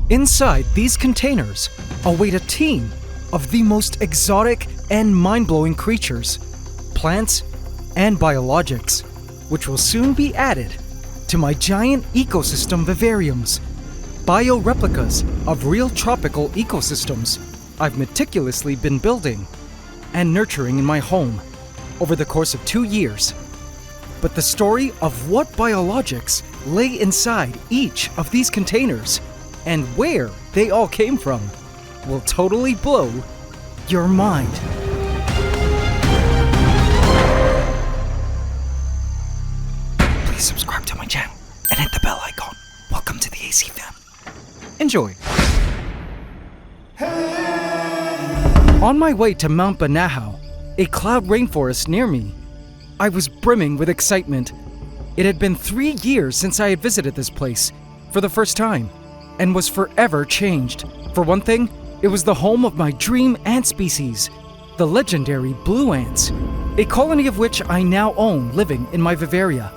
Inside these containers await a team of the most exotic and mind-blowing creatures, plants, and biologics, which will soon be added to my giant ecosystem vivariums, bio-replicas of real tropical ecosystems I've meticulously been building and nurturing in my home over the course of 2 years. But the story of what biologics lay inside each of these containers and where they all came from will totally blow your mind. Please subscribe to my channel and hit the bell icon. Welcome to the AC fam. Enjoy. On my way to Mount Banahao, a cloud rainforest near me, I was brimming with excitement. It had been 3 years since I had visited this place for the first time and was forever changed. For one thing, it was the home of my dream ant species, the legendary blue ants, a colony of which I now own living in my vivaria.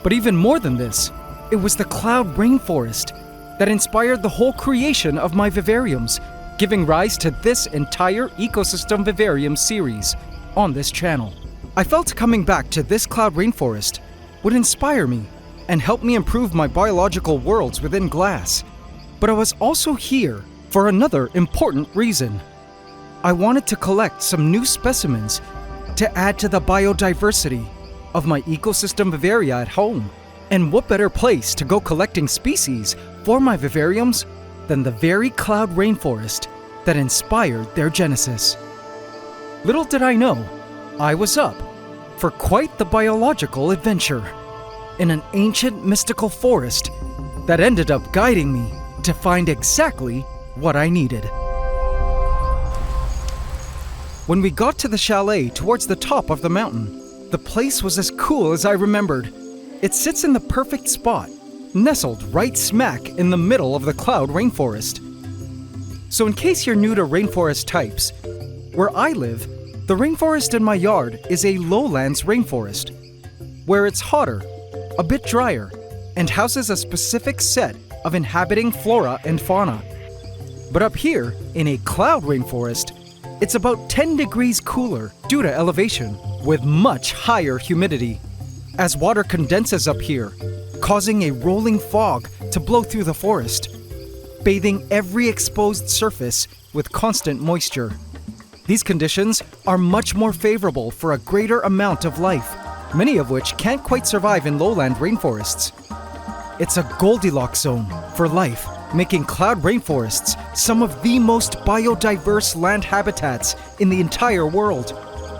But even more than this, it was the cloud rainforest that inspired the whole creation of my vivariums, giving rise to this entire ecosystem vivarium series on this channel. I felt coming back to this cloud rainforest would inspire me and help me improve my biological worlds within glass. But I was also here for another important reason. I wanted to collect some new specimens to add to the biodiversity of my ecosystem vivaria at home. And what better place to go collecting species for my vivariums than the very cloud rainforest that inspired their genesis. Little did I know, I was up for quite the biological adventure in an ancient mystical forest that ended up guiding me to find exactly what I needed. When we got to the chalet towards the top of the mountain, the place was as cool as I remembered. It sits in the perfect spot, nestled right smack in the middle of the cloud rainforest. So in case you're new to rainforest types, where I live, the rainforest in my yard is a lowlands rainforest, where it's hotter, a bit drier, and houses a specific set of inhabiting flora and fauna. But up here, in a cloud rainforest, it's about 10 degrees cooler due to elevation, with much higher humidity, as water condenses up here, causing a rolling fog to blow through the forest, bathing every exposed surface with constant moisture. These conditions are much more favorable for a greater amount of life, many of which can't quite survive in lowland rainforests. It's a Goldilocks zone for life, making cloud rainforests some of the most biodiverse land habitats in the entire world.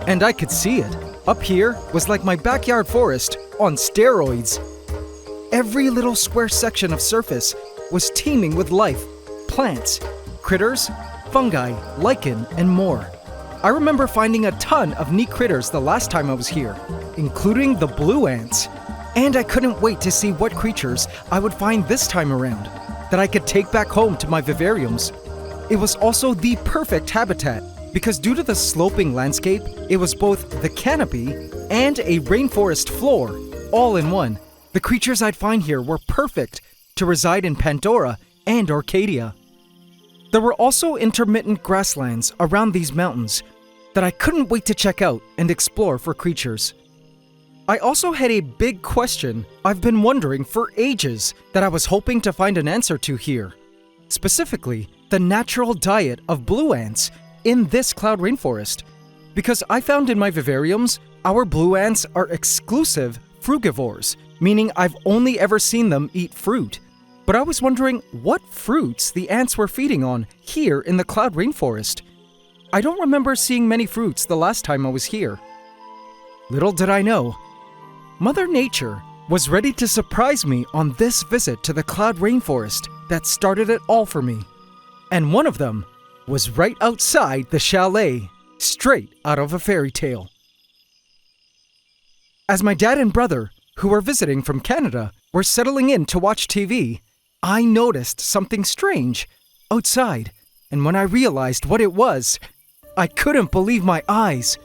And I could see it. Up here was like my backyard forest on steroids. Every little square section of surface was teeming with life, plants, critters, fungi, lichen, and more. I remember finding a ton of neat critters the last time I was here, including the blue ants. And I couldn't wait to see what creatures I would find this time around that I could take back home to my vivariums. It was also the perfect habitat because due to the sloping landscape, it was both the canopy and a rainforest floor, all in one. The creatures I'd find here were perfect to reside in Pandora and Arcadia. There were also intermittent grasslands around these mountains that I couldn't wait to check out and explore for creatures. I also had a big question I've been wondering for ages that I was hoping to find an answer to here. Specifically, the natural diet of blue ants in this cloud rainforest. Because I found in my vivariums, our blue ants are exclusive frugivores, meaning I've only ever seen them eat fruit. But I was wondering what fruits the ants were feeding on here in the cloud rainforest. I don't remember seeing many fruits the last time I was here. Little did I know, Mother Nature was ready to surprise me on this visit to the cloud rainforest that started it all for me. And one of them was right outside the chalet, straight out of a fairy tale. As my dad and brother, who were visiting from Canada, were settling in to watch TV, I noticed something strange outside, and when I realized what it was, I couldn't believe my eyes.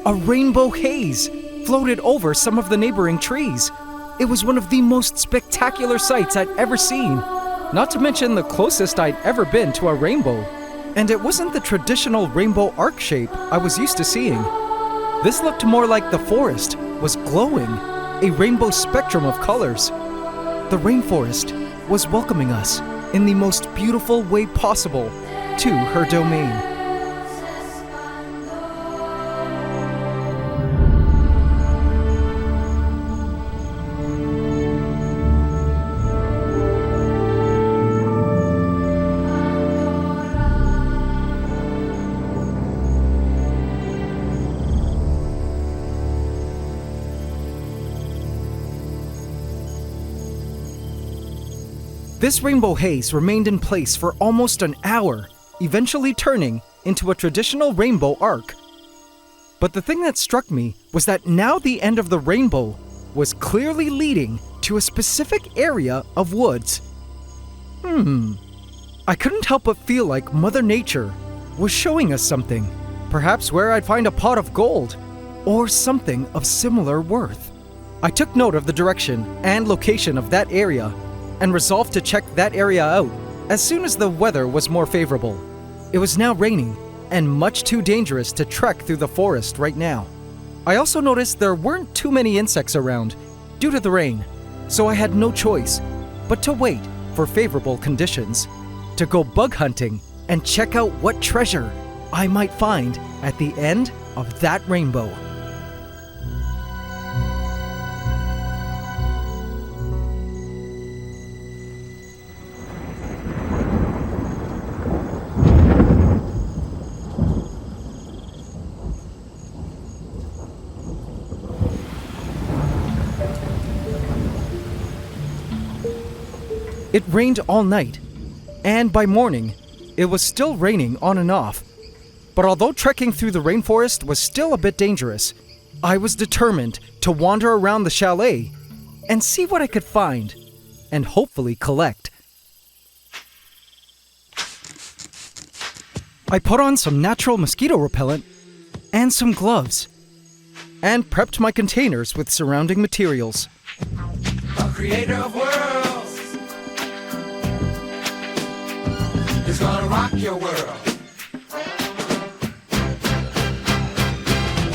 A rainbow haze floated over some of the neighboring trees. It was one of the most spectacular sights I'd ever seen, not to mention the closest I'd ever been to a rainbow. And it wasn't the traditional rainbow arc shape I was used to seeing. This looked more like the forest was glowing, a rainbow spectrum of colors. The rainforest was welcoming us in the most beautiful way possible to her domain. This rainbow haze remained in place for almost an hour, eventually turning into a traditional rainbow arc. But the thing that struck me was that now the end of the rainbow was clearly leading to a specific area of woods. I couldn't help but feel like Mother Nature was showing us something, perhaps where I'd find a pot of gold, or something of similar worth. I took note of the direction and location of that area and resolved to check that area out as soon as the weather was more favorable. It was now raining and much too dangerous to trek through the forest right now. I also noticed there weren't too many insects around due to the rain, so I had no choice but to wait for favorable conditions, to go bug hunting and check out what treasure I might find at the end of that rainbow. It rained all night, and by morning, it was still raining on and off. But although trekking through the rainforest was still a bit dangerous, I was determined to wander around the chalet and see what I could find, and hopefully collect. I put on some natural mosquito repellent and some gloves, and prepped my containers with surrounding materials. A creator of worlds is gonna rock your world.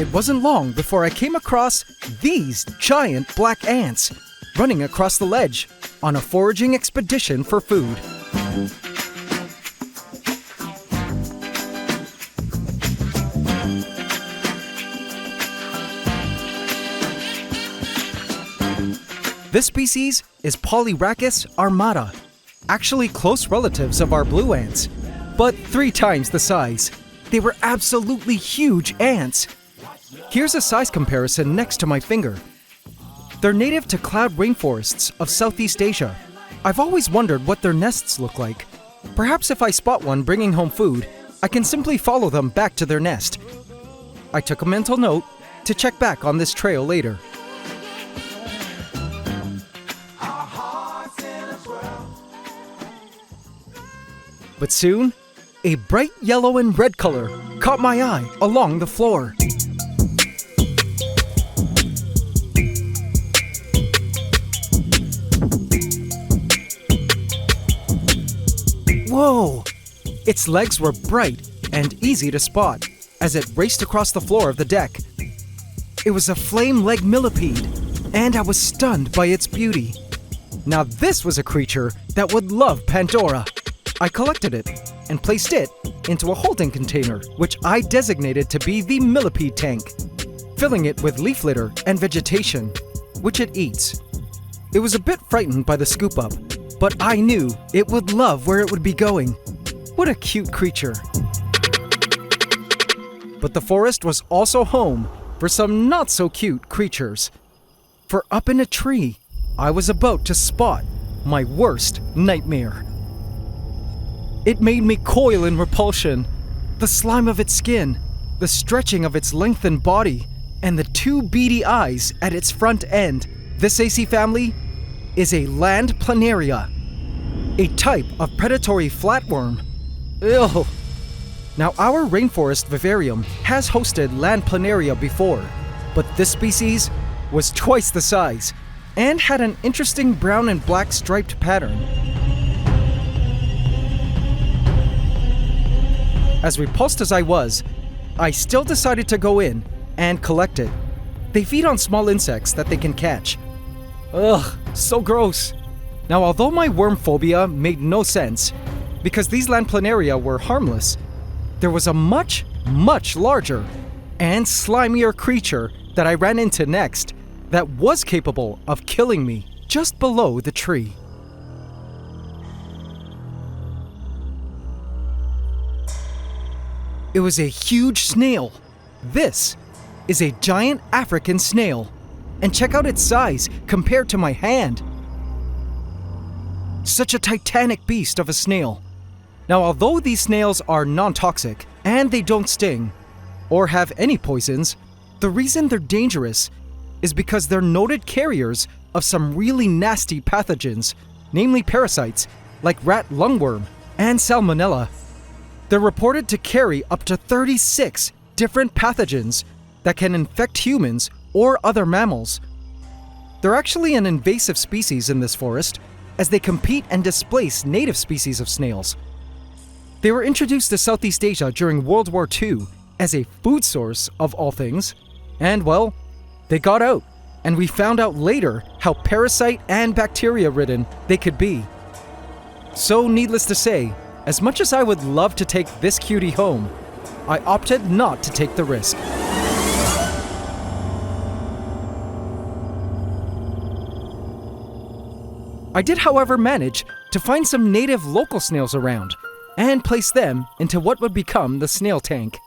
It wasn't long before I came across these giant black ants running across the ledge on a foraging expedition for food. This species is Polyrhacus armata, actually close relatives of our blue ants, but 3 times the size. They were absolutely huge ants. Here's a size comparison next to my finger. They're native to cloud rainforests of Southeast Asia. I've always wondered what their nests look like. Perhaps if I spot one bringing home food, I can simply follow them back to their nest. I took a mental note to check back on this trail later. But soon, a bright yellow and red color caught my eye along the floor. Whoa! Its legs were bright and easy to spot as it raced across the floor of the deck. It was a flame leg millipede, and I was stunned by its beauty. Now this was a creature that would love Pandora. I collected it and placed it into a holding container, which I designated to be the millipede tank, filling it with leaf litter and vegetation, which it eats. It was a bit frightened by the scoop up, but I knew it would love where it would be going. What a cute creature. But the forest was also home for some not so cute creatures. For up in a tree, I was about to spot my worst nightmare. It made me coil in repulsion. The slime of its skin, the stretching of its lengthened body, and the 2 beady eyes at its front end. This AC family is a land planaria, a type of predatory flatworm. Ew. Now, our rainforest vivarium has hosted land planaria before, but this species was twice the size and had an interesting brown and black striped pattern. As repulsed as I was, I still decided to go in and collect it. They feed on small insects that they can catch. Ugh, so gross. Now, although my worm phobia made no sense, because these land planaria were harmless, there was a much, much larger and slimier creature that I ran into next that was capable of killing me just below the tree. It was a huge snail. This is a giant African snail. And check out its size compared to my hand. Such a titanic beast of a snail. Now, although these snails are non-toxic and they don't sting or have any poisons, the reason they're dangerous is because they're noted carriers of some really nasty pathogens, namely parasites like rat lungworm and salmonella. They're reported to carry up to 36 different pathogens that can infect humans or other mammals. They're actually an invasive species in this forest, as they compete and displace native species of snails. They were introduced to Southeast Asia during World War II as a food source of all things, and well, they got out, and we found out later how parasite and bacteria-ridden they could be. So needless to say, as much as I would love to take this cutie home, I opted not to take the risk. I did, however, manage to find some native local snails around and place them into what would become the snail tank.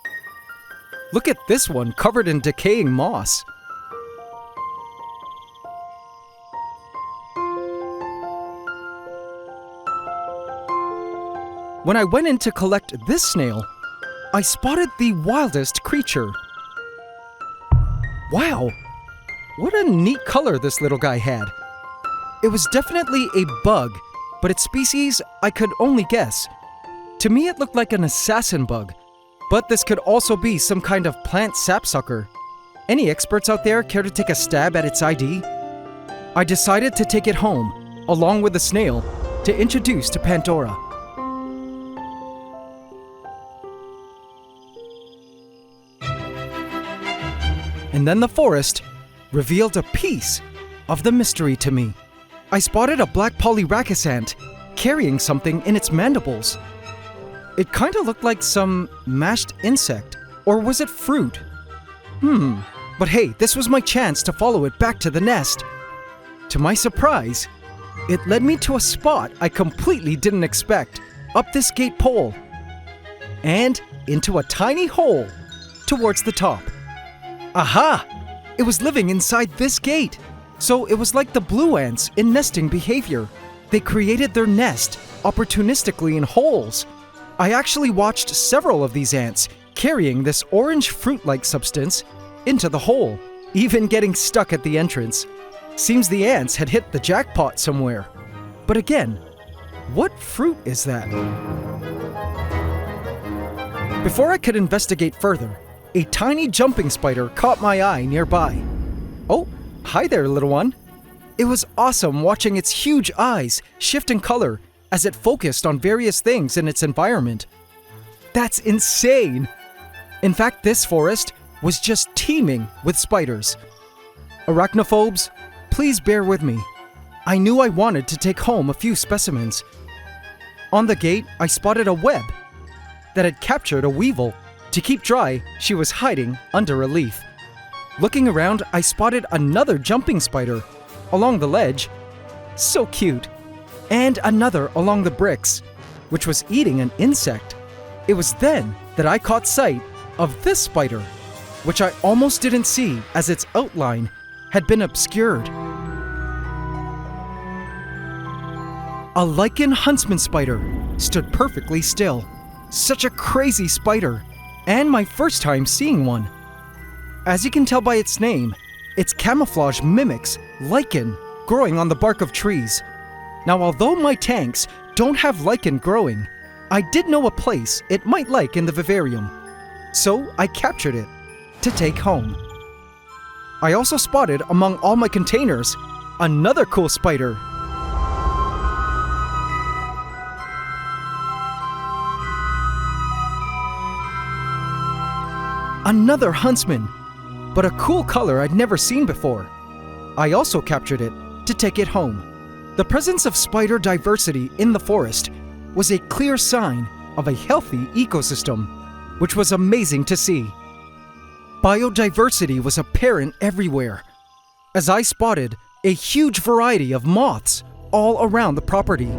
Look at this one covered in decaying moss. When I went in to collect this snail, I spotted the wildest creature. Wow, what a neat color this little guy had. It was definitely a bug, but its species I could only guess. To me, it looked like an assassin bug, but this could also be some kind of plant sapsucker. Any experts out there care to take a stab at its ID? I decided to take it home, along with the snail, to introduce to Pandora. And then the forest revealed a piece of the mystery to me. I spotted a black polyrachis ant carrying something in its mandibles. It kind of looked like some mashed insect, or was it fruit? But hey, this was my chance to follow it back to the nest. To my surprise, it led me to a spot I completely didn't expect, up this gate pole, and into a tiny hole towards the top. Aha! It was living inside this gate. So it was like the blue ants in nesting behavior. They created their nest opportunistically in holes. I actually watched several of these ants carrying this orange fruit-like substance into the hole, even getting stuck at the entrance. Seems the ants had hit the jackpot somewhere. But again, what fruit is that? Before I could investigate further, a tiny jumping spider caught my eye nearby. Oh, hi there, little one. It was awesome watching its huge eyes shift in color as it focused on various things in its environment. That's insane! In fact, this forest was just teeming with spiders. Arachnophobes, please bear with me. I knew I wanted to take home a few specimens. On the gate, I spotted a web that had captured a weevil. To keep dry, she was hiding under a leaf. Looking around, I spotted another jumping spider along the ledge. So cute. And another along the bricks, which was eating an insect. It was then that I caught sight of this spider, which I almost didn't see as its outline had been obscured. A lichen huntsman spider stood perfectly still. Such a crazy spider, and my first time seeing one. As you can tell by its name, its camouflage mimics lichen growing on the bark of trees. Now, although my tanks don't have lichen growing, I did know a place it might like in the vivarium. So I captured it to take home. I also spotted among all my containers another cool spider. Another huntsman, but a cool color I'd never seen before. I also captured it to take it home. The presence of spider diversity in the forest was a clear sign of a healthy ecosystem, which was amazing to see. Biodiversity was apparent everywhere, as I spotted a huge variety of moths all around the property.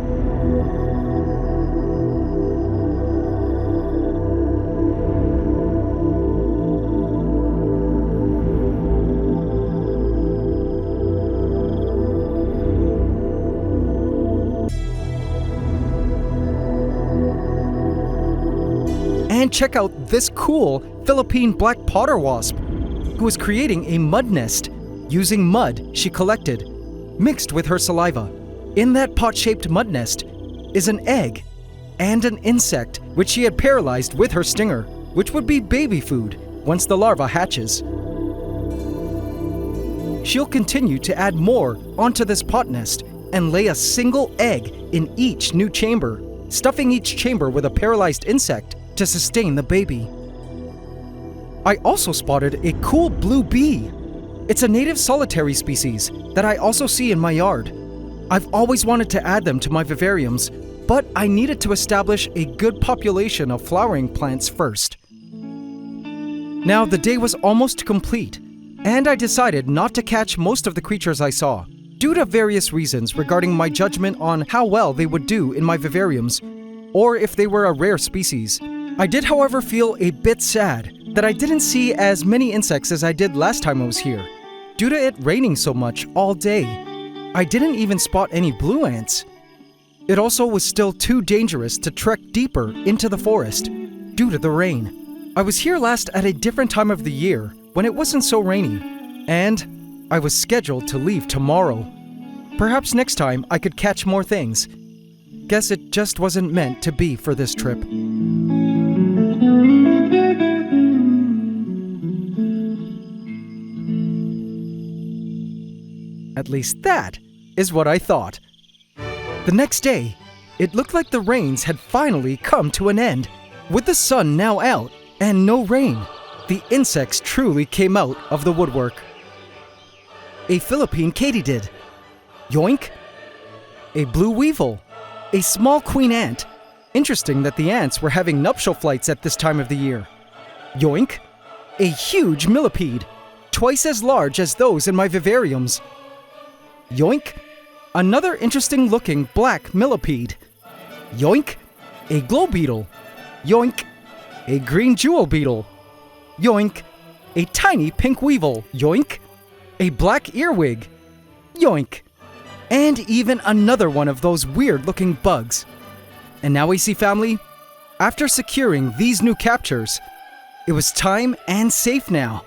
And check out this cool Philippine black potter wasp, who is creating a mud nest using mud she collected, mixed with her saliva. In that pot-shaped mud nest is an egg and an insect which she had paralyzed with her stinger, which would be baby food once the larva hatches. She'll continue to add more onto this pot nest and lay a single egg in each new chamber, stuffing each chamber with a paralyzed insect to sustain the baby. I also spotted a cool blue bee. It's a native solitary species that I also see in my yard. I've always wanted to add them to my vivariums, but I needed to establish a good population of flowering plants first. Now the day was almost complete, and I decided not to catch most of the creatures I saw, due to various reasons regarding my judgment on how well they would do in my vivariums, or if they were a rare species. I did, however, feel a bit sad that I didn't see as many insects as I did last time I was here, due to it raining so much all day. I didn't even spot any blue ants. It also was still too dangerous to trek deeper into the forest due to the rain. I was here last at a different time of the year when it wasn't so rainy, and I was scheduled to leave tomorrow. Perhaps next time I could catch more things. Guess it just wasn't meant to be for this trip. At least that is what I thought. The next day, it looked like the rains had finally come to an end. With the sun now out and no rain, the insects truly came out of the woodwork. A Philippine katydid. Yoink! A blue weevil. A small queen ant. Interesting that the ants were having nuptial flights at this time of the year. Yoink! A huge millipede, twice as large as those in my vivariums. Yoink! Another interesting looking black millipede. Yoink! A glow beetle. Yoink! A green jewel beetle. Yoink! A tiny pink weevil. Yoink! A black earwig. Yoink! And even another one of those weird looking bugs. And now we see, family, after securing these new captures, it was time and safe now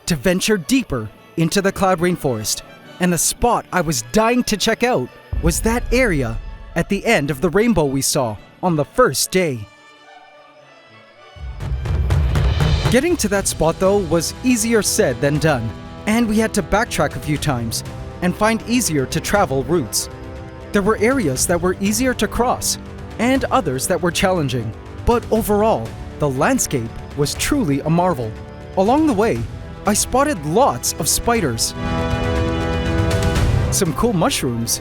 to venture deeper into the cloud rainforest. And the spot I was dying to check out was that area at the end of the rainbow we saw on the first day. Getting to that spot, though, was easier said than done, and we had to backtrack a few times and find easier to travel routes. There were areas that were easier to cross and others that were challenging, but overall, the landscape was truly a marvel. Along the way, I spotted lots of spiders, some cool mushrooms,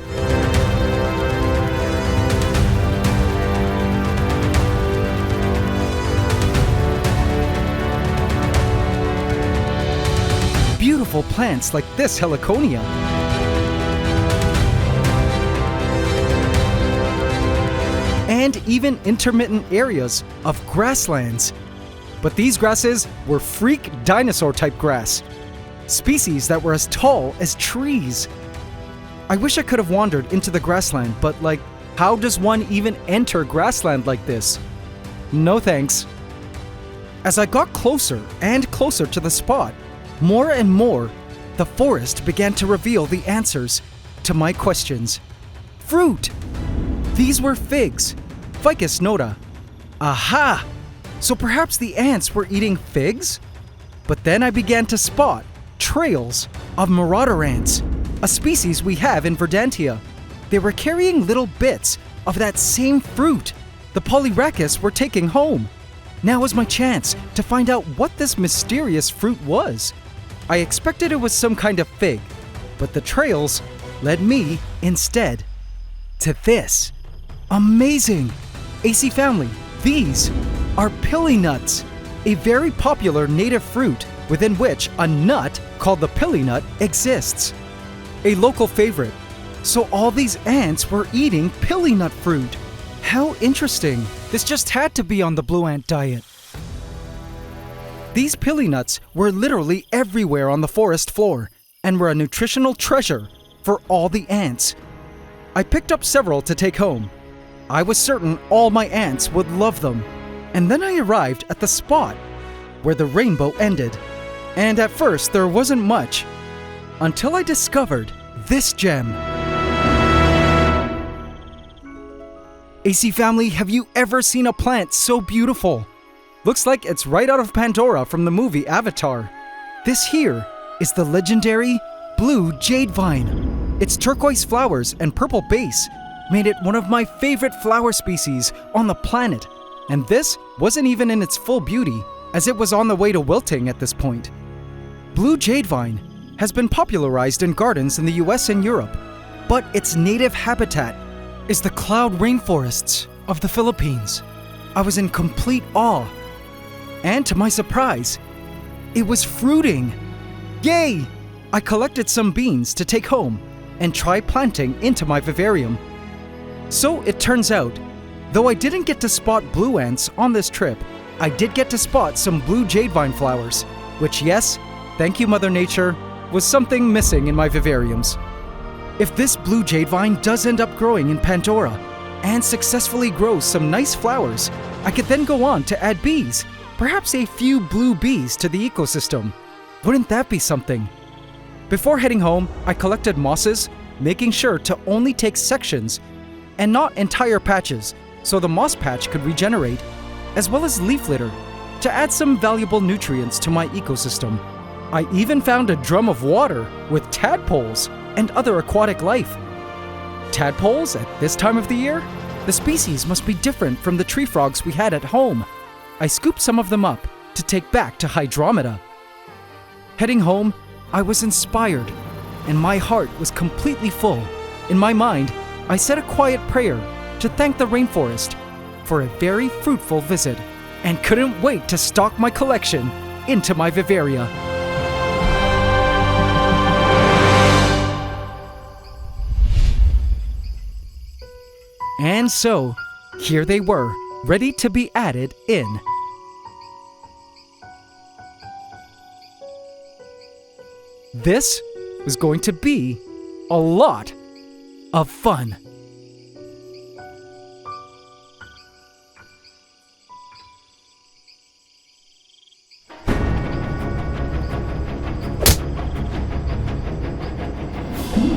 beautiful plants like this heliconia, and even intermittent areas of grasslands. But these grasses were freak dinosaur-type grass, species that were as tall as trees. I wish I could have wandered into the grassland, but how does one even enter grassland like this? No thanks. As I got closer and closer to the spot, more and more, the forest began to reveal the answers to my questions. Fruit! These were figs, Ficus nota. Aha! So perhaps the ants were eating figs? But then I began to spot trails of marauder ants, a species we have in Verdantia. They were carrying little bits of that same fruit the Polyrachus were taking home. Now was my chance to find out what this mysterious fruit was. I expected it was some kind of fig, but the trails led me instead to this. Amazing! AC family, these are pili nuts, a very popular native fruit within which a nut called the pili nut exists. A local favorite. So all these ants were eating pili nut fruit. How interesting. This just had to be on the blue ant diet. These pili nuts were literally everywhere on the forest floor and were a nutritional treasure for all the ants. I picked up several to take home. I was certain all my ants would love them. And then I arrived at the spot where the rainbow ended. And at first there wasn't much, until I discovered this gem. AC family, have you ever seen a plant so beautiful? Looks like it's right out of Pandora from the movie Avatar. This here is the legendary blue jade vine. Its turquoise flowers and purple base made it one of my favorite flower species on the planet. And this wasn't even in its full beauty, as it was on the way to wilting at this point. Blue jade vine has been popularized in gardens in the US and Europe, but its native habitat is the cloud rainforests of the Philippines. I was in complete awe. And to my surprise, it was fruiting. Yay! I collected some beans to take home and try planting into my vivarium. So it turns out, though I didn't get to spot blue ants on this trip, I did get to spot some blue jade vine flowers, which, yes, thank you Mother Nature, was something missing in my vivariums. If this blue jade vine does end up growing in Pandora and successfully grows some nice flowers, I could then go on to add bees, perhaps a few blue bees to the ecosystem. Wouldn't that be something? Before heading home, I collected mosses, making sure to only take sections and not entire patches so the moss patch could regenerate, as well as leaf litter to add some valuable nutrients to my ecosystem. I even found a drum of water with tadpoles and other aquatic life. Tadpoles at this time of the year? The species must be different from the tree frogs we had at home. I scooped some of them up to take back to Hydromeda. Heading home, I was inspired, and my heart was completely full. In my mind, I said a quiet prayer to thank the rainforest for a very fruitful visit, and couldn't wait to stock my collection into my vivaria. And so, here they were, ready to be added in. This was going to be a lot of fun.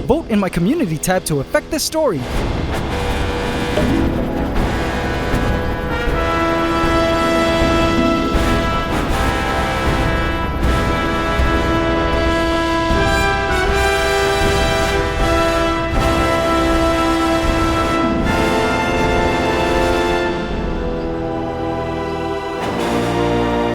Vote in my community tab to affect this story.